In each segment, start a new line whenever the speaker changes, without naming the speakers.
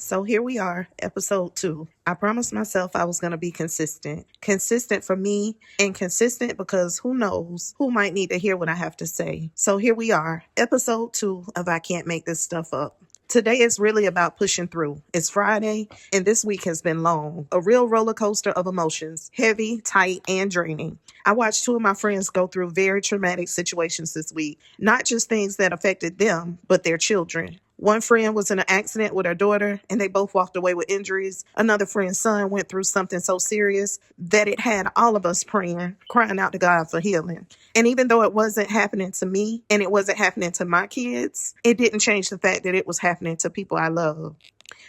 So here we are, episode 2. I promised myself I was going to be consistent. Consistent for me and consistent because who knows who might need to hear what I have to say. So here we are, episode 2 of I Can't Make This Stuff Up. Today is really about pushing through. It's Friday, and this week has been long. A real roller coaster of emotions, heavy, tight, and draining. I watched 2 of my friends go through very traumatic situations this week. Not just things that affected them, but their children. One friend was in an accident with her daughter, and they both walked away with injuries. Another friend's son went through something so serious that it had all of us praying, crying out to God for healing. And even though it wasn't happening to me and it wasn't happening to my kids, it didn't change the fact that it was happening to people I love.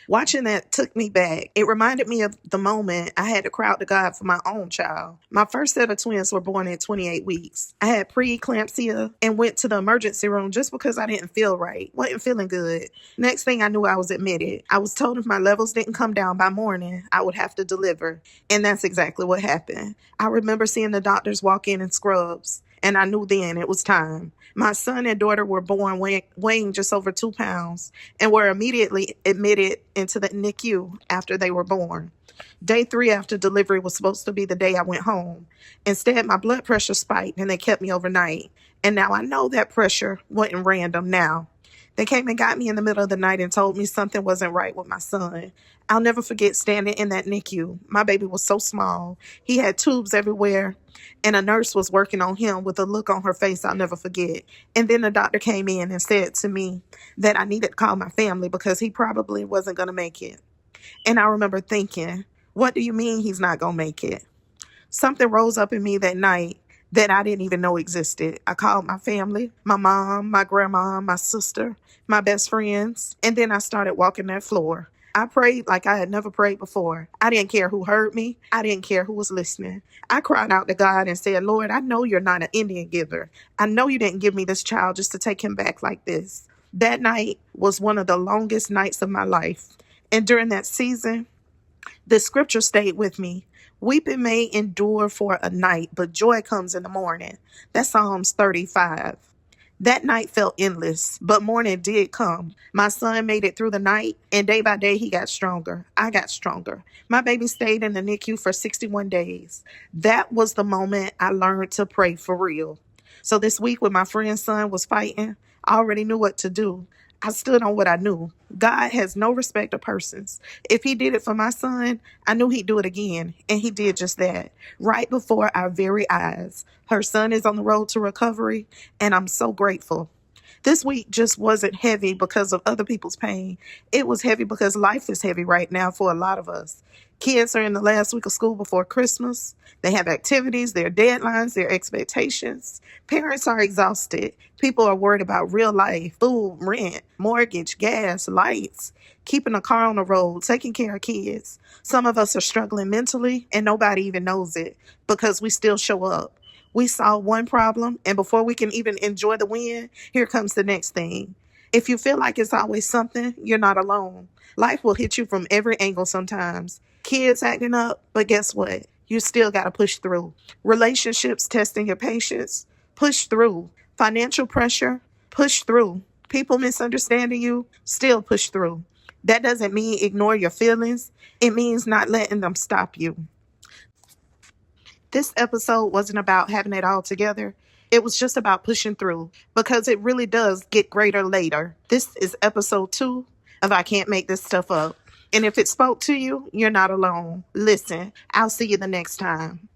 Watching that took me back. It reminded me of the moment I had to cry out to God for my own child. My first set of twins were born at 28 weeks. I had preeclampsia and went to the emergency room just because I didn't feel right. Wasn't feeling good. Next thing I knew, I was admitted. I was told if my levels didn't come down by morning, I would have to deliver. And that's exactly what happened. I remember seeing the doctors walk in scrubs, and I knew then it was time. My son and daughter were born weighing just over 2 pounds and were immediately admitted into the NICU after they were born. Day 3 after delivery was supposed to be the day I went home. Instead, my blood pressure spiked and they kept me overnight. And now I know that pressure wasn't random now. They came and got me in the middle of the night and told me something wasn't right with my son. I'll never forget standing in that NICU. My baby was so small. He had tubes everywhere, and a nurse was working on him with a look on her face I'll never forget. And then the doctor came in and said to me that I needed to call my family because he probably wasn't going to make it. And I remember thinking, what do you mean he's not going to make it? Something rose up in me that night that I didn't even know existed. I called my family, my mom, my grandma, my sister, my best friends, and then I started walking that floor. I prayed like I had never prayed before. I didn't care who heard me. I didn't care who was listening. I cried out to God and said, Lord, I know you're not an Indian giver. I know you didn't give me this child just to take him back like this. That night was one of the longest nights of my life. And during that season, the scripture stayed with me. Weeping may endure for a night, but joy comes in the morning. That's Psalms 35. That night felt endless, but morning did come. My son made it through the night, and day by day he got stronger. I got stronger. My baby stayed in the NICU for 61 days. That was the moment I learned to pray for real. So this week when my friend's son was fighting, I already knew what to do. I stood on what I knew. God has no respect of persons. If he did it for my son, I knew he'd do it again. And he did just that. Right before our very eyes. Her son is on the road to recovery, and I'm so grateful. This week just wasn't heavy because of other people's pain. It was heavy because life is heavy right now for a lot of us. Kids are in the last week of school before Christmas. They have activities, their deadlines, their expectations. Parents are exhausted. People are worried about real life, food, rent, mortgage, gas, lights, keeping a car on the road, taking care of kids. Some of us are struggling mentally, and nobody even knows it because we still show up. We solve one problem, and before we can even enjoy the win, here comes the next thing. If you feel like it's always something, you're not alone. Life will hit you from every angle sometimes. Kids acting up, but guess what? You still got to push through. Relationships testing your patience, push through. Financial pressure, push through. People misunderstanding you, still push through. That doesn't mean ignore your feelings. It means not letting them stop you. This episode wasn't about having it all together. It was just about pushing through because it really does get greater later. This is episode 2 of I Can't Make This Stuff Up. And if it spoke to you, you're not alone. Listen, I'll see you the next time.